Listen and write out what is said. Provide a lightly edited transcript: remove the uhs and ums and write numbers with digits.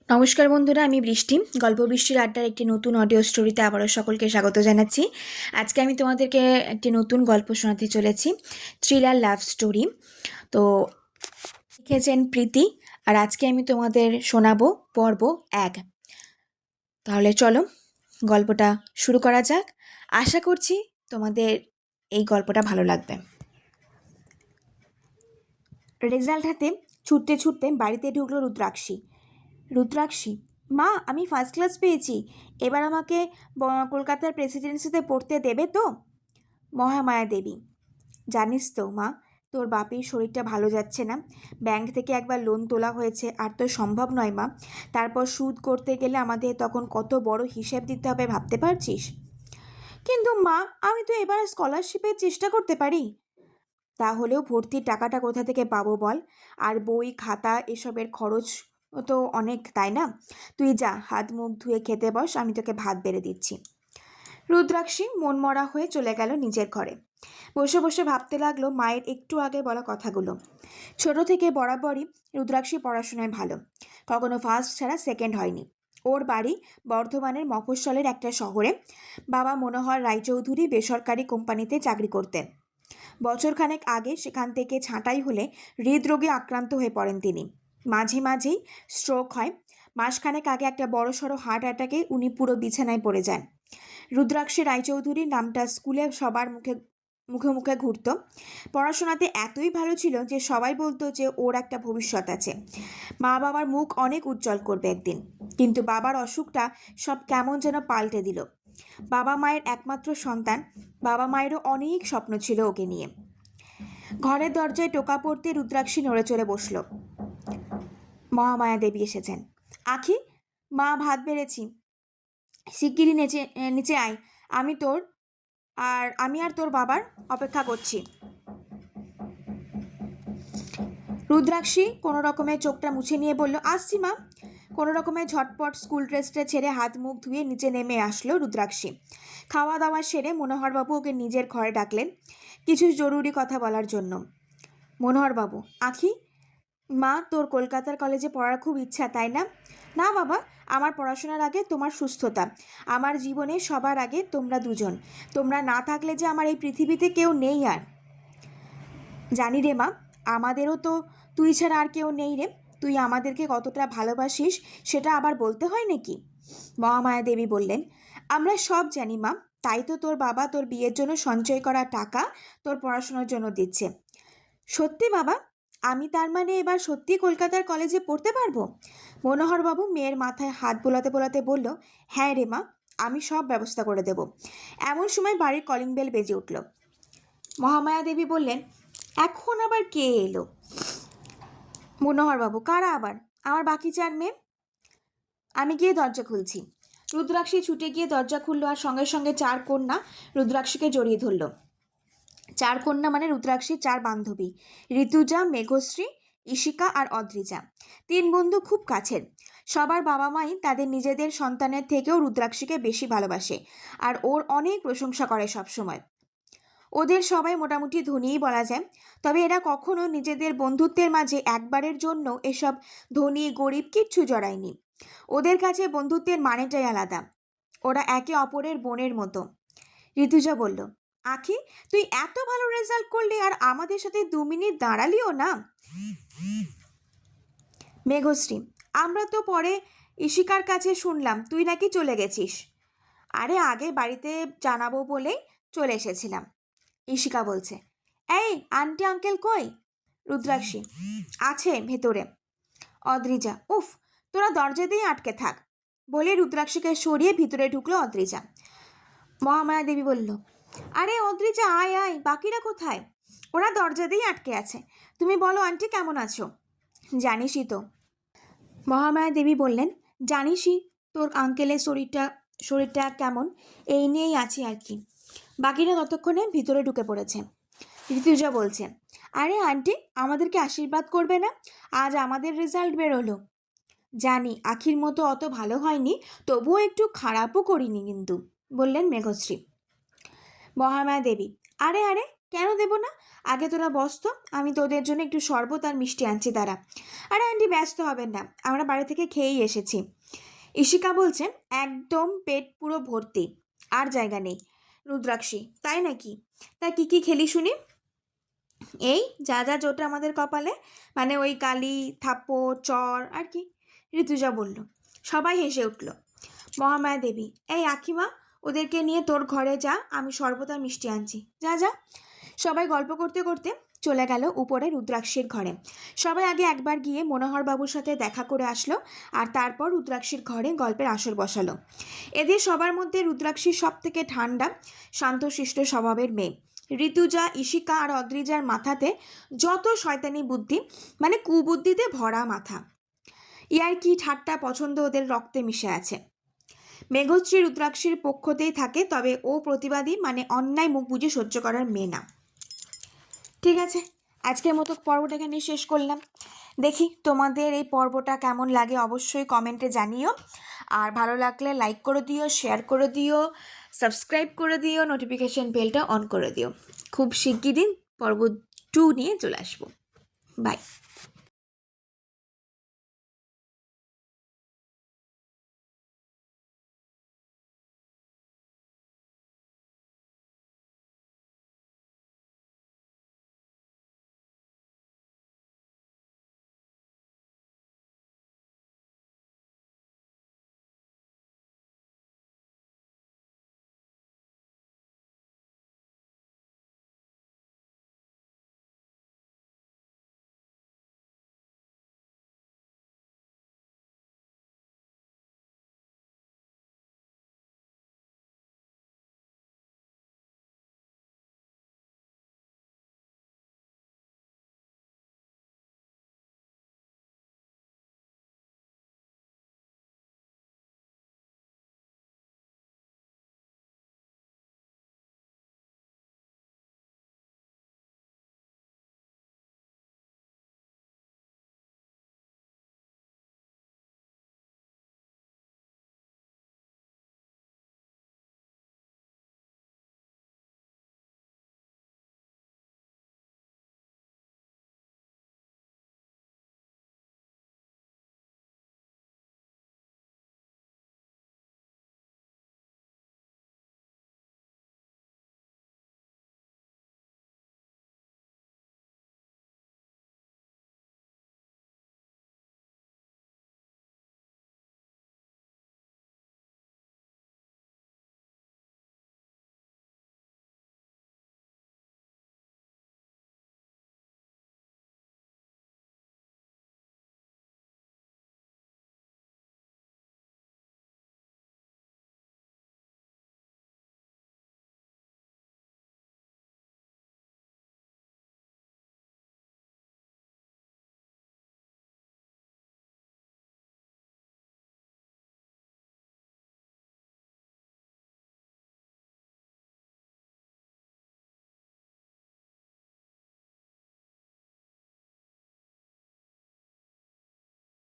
নমস্কার বন্ধুরা, আমি বৃষ্টি। গল্প বৃষ্টির আড্ডার একটি নতুন অডিও স্টোরিতে আবারও সকলকে স্বাগত জানাচ্ছি। আজকে আমি তোমাদেরকে একটি নতুন গল্প শোনাতে চলেছি, থ্রিলার লাভ স্টোরি। তো লিখেছেন প্রীতি, আর আজকে আমি তোমাদের শোনাবো পর্ব 1। তাহলে চলো গল্পটা শুরু করা যাক। আশা করছি তোমাদের এই গল্পটা ভালো লাগবে। রেজাল্ট হাতে ছুটতে ছুটতে বাড়িতে ঢুকলো রুদ্রাক্ষী। রুদ্রাক্ষী, মা, আমি ফার্স্ট ক্লাস পেয়েছি, এবার আমাকে কলকাতার প্রেসিডেন্সিতে পড়তে দেবে তো? মহামায়া দেবী, জানিস তো মা, তোর বাপির শরীরটা ভালো যাচ্ছে না। ব্যাংক থেকে একবার লোন তোলা হয়েছে, আর তো সম্ভব নয় মা। তারপর সুদ করতে গেলে আমাদের তখন কত বড় হিসেব দিতে হবে ভাবতে পারছিস? কিন্তু মা, আমি তো এবার স্কলারশিপের চেষ্টা করতে পারি। তাহলেও ভর্তির টাকাটা কোথা থেকে পাবো বল? আর বই খাতা এসবের খরচ তো অনেক, তাই না? তুই যা, হাত মুখ ধুয়ে খেতে বস, আমি তোকে ভাত বেড়ে দিচ্ছি। রুদ্রাক্ষী মনমরা হয়ে চলে গেল নিজের ঘরে। বসে বসে ভাবতে লাগলো মায়ের একটু আগে বলা কথাগুলো। ছোট থেকে বরাবরই রুদ্রাক্ষী পড়াশোনায় ভালো, কখনো ফার্স্ট ছাড়া সেকেন্ড হয়নি। ওর বাড়ি বর্ধমানের মফস্বলের একটা শহরে। বাবা মনোহর রায়চৌধুরী বেসরকারি কোম্পানিতে চাকরি করতেন। বছরখানেক আগে সেখান থেকে ছাঁটাই হলে হৃদরোগে আক্রান্ত হয়ে পড়েন তিনি। মাঝে মাঝেই স্ট্রোক হয়। মাসখানেক আগে একটা বড়সড় হার্ট অ্যাটাকে উনি পুরো বিছানায় পড়ে যান। রুদ্রাক্ষী রায়চৌধুরীর নামটা স্কুলে সবার মুখে মুখে মুখে ঘুরত। পড়াশোনাতে এতই ভালো ছিল যে সবাই বলতো যে ওর একটা ভবিষ্যৎ আছে। মা বাবার মুখ অনেক উজ্জ্বল করবে একদিন। কিন্তু বাবার অসুখটা সব কেমন যেন পাল্টে দিল। বাবা মায়ের একমাত্র সন্তান, বাবা মায়েরও অনেক স্বপ্ন ছিল ওকে নিয়ে। ঘরের দরজায় টোকা পড়তে রুদ্রাক্ষী নড়ে চড়ে বসল। মহামায়া দেবী এসেছেন। আখি, মা ভাত বেড়েছি, শিগগিরই নিচে নিচে আয়। আমি আর তোর বাবার অপেক্ষা করছি। রুদ্রাক্ষী কোনো রকমে চোখটা মুছে নিয়ে বলল, আসছি মা। কোনো রকমে ঝটপট স্কুল ড্রেসটা ছেড়ে হাত মুখ ধুয়ে নিচে নেমে আসলো রুদ্রাক্ষী। খাওয়া দাওয়া সেরে মনোহরবাবু ওকে নিজের ঘরে ডাকলেন কিছু জরুরি কথা বলার জন্য। মনোহরবাবু, আখি, মা, তোর কলকাতার কলেজে পড়ার খুব ইচ্ছা, তাই না? না বাবা, আমার পড়াশোনার আগে তোমার সুস্থতা। আমার জীবনে সবার আগে তোমরা দুজন। তোমরা না থাকলে যে আমার এই পৃথিবীতে কেউ নেই আর। জানি রে মা, আমাদেরও তো তুই ছাড়া আর কেউ নেই রে। তুই আমাদেরকে কতটা ভালোবাসিস সেটা আবার বলতে হয় নাকি? মহামায়া দেবী বললেন, আমরা সব জানি মা, তাই তো তোর বাবা তোর বিয়ের জন্য সঞ্চয় করা টাকা তোর পড়াশোনার জন্য দিচ্ছে। সত্যি বাবা? আমি তার মানে এবার সত্যি কলকাতার কলেজে পড়তে পারবো? মনোহরবাবু মেয়ের মাথায় হাত বোলাতে বোলাতে বলল, হ্যাঁ রে মা, আমি সব ব্যবস্থা করে দেব। এমন সময় বাড়ির কলিং বেল বেজে উঠল। মহামায়া দেবী বললেন, এখন আবার কে এলো? মনোহরবাবু, কারা আবার? আমার বাকি 4 মেয়ে। আমি গিয়ে দরজা খুলছি। রুদ্রাক্ষী ছুটে গিয়ে দরজা খুললো, আর সঙ্গে সঙ্গে 4 কন্যা রুদ্রাক্ষীকে জড়িয়ে ধরল। 4 কন্যা মানে রুদ্রাক্ষীর 4 বান্ধবী, ঋতুজা, মেঘশ্রী, ইশিকা আর অদ্রিজা। 3 বন্ধু খুব কাছের। সবার বাবা মাই তাদের নিজেদের সন্তানের থেকেও রুদ্রাক্ষীকে বেশি ভালোবাসে, আর ওর অনেক প্রশংসা করে সবসময়। ওদের সবাই মোটামুটি ধনীই বলা যায়, তবে এরা কখনো নিজেদের বন্ধুত্বের মাঝে একবারের জন্য এসব ধনী গরিব কিচ্ছু জড়ায়নি। ওদের কাছে বন্ধুত্বের মানেটাই আলাদা। ওরা একে অপরের বোনের মতো। ঋতুজা বলল, আখি, তুই এত ভালো রেজাল্ট করলি আর আমাদের সাথে 2 মিনিট দাঁড়ালিও না। মেঘশ্রী, আমরা তো পরে ইশিকার কাছে শুনলাম তুই নাকি চলে গেছিস। আরে আগে বাড়িতে জানাবো বলেই চলে এসেছিলাম। ইশিকা বলছে। এই আন্টি আঙ্কেল কই? রুদ্রাক্ষী, আছে ভেতরে। অদ্রিজা, উফ, তোরা দরজাতেই আটকে থাক, বলে রুদ্রাক্ষীকে সরিয়ে ভিতরে ঢুকলো অদ্রিজা। মহামায়া দেবী বলল, আরে অদ্রিজা, আয় আয়, বাকিরা কোথায়? ওরা দরজাতেই আটকে আছে। তুমি বলো আন্টি, কেমন আছো? জানিসই তো। মহামায়া দেবী বললেন, জানিসই তোর আঙ্কেলের শরীরটা কেমন, এই নিয়েই আছি আর কি। বাকিরা ততক্ষণে ভিতরে ঢুকে পড়েছে। ঋতুজা বলছে, আরে আন্টি, আমাদেরকে আশীর্বাদ করবে না? আজ আমাদের রেজাল্ট বেরোলো। জানি আখির মতো অত ভালো হয়নি, তবুও একটু খারাপও করিনি কিন্তু, বললেন মেঘশ্রী। মহামায়া দেবী, আরে আরে, কেন দেবো না? আগে তোরা বস তো, আমি তোদের জন্য একটু শরবত আর মিষ্টি আনছি দাঁড়া। আরে আন্টি ব্যস্ত হবেন না, আমরা বাড়ি থেকে খেয়েই এসেছি। ইশিকা বলছে, একদম পেট পুরো ভর্তি, আর জায়গা নেই। রুদ্রাক্ষী, তাই নাকি? তা কি কি খেলি শুনি? এই যা যা জোটে আমাদের কপালে, মানে ওই কালি, থাপ্পড়, চর আর কি। ঋতুজা বলল। সবাই হেসে উঠল। মহামায়া দেবী, এই আখিমা, ওদেরকে নিয়ে তোর ঘরে যা, আমি শরবত আর মিষ্টি আনছি, যা যা। সবাই গল্প করতে করতে চলে গেল উপরে রুদ্রাক্ষীর ঘরে। সবাই আগে একবার গিয়ে মনোহর বাবুর সাথে দেখা করে আসলো, আর তারপর রুদ্রাক্ষীর ঘরে গল্পের আসর বসালো। এদের সবার মধ্যে রুদ্রাক্ষী সব থেকে ঠান্ডা, শান্তশিষ্ট স্বভাবের মেয়ে। ঋতুজা, ইশিকা আর অদ্রিজার মাথাতে যত শয়তানি বুদ্ধি, মানে কুবুদ্ধিতে ভরা মাথা। ইয়ার কি ঠাট্টা পছন্দ ওদের রক্তে মিশে আছে। মেঘশ্রী রুদ্রাক্ষীর পক্ষতেই থাকে, তবে ও প্রতিবাদী, মানে অন্যায় মুখ বুঝে সহ্য করার মেয়ে না। ঠিক আছে, আজকের মতো পর্বটা এখানে শেষ করলাম। দেখি তোমাদের এই পর্বটা কেমন লাগে অবশ্যই কমেন্টে জানিও। আর ভালো লাগলে লাইক করে দিও, শেয়ার করে দিও, সাবস্ক্রাইব করে দিও, নোটিফিকেশন বেলটা অন করে দিও। খুব শিগগিরই পর্ব 2 নিয়ে চলে আসবো। বাই।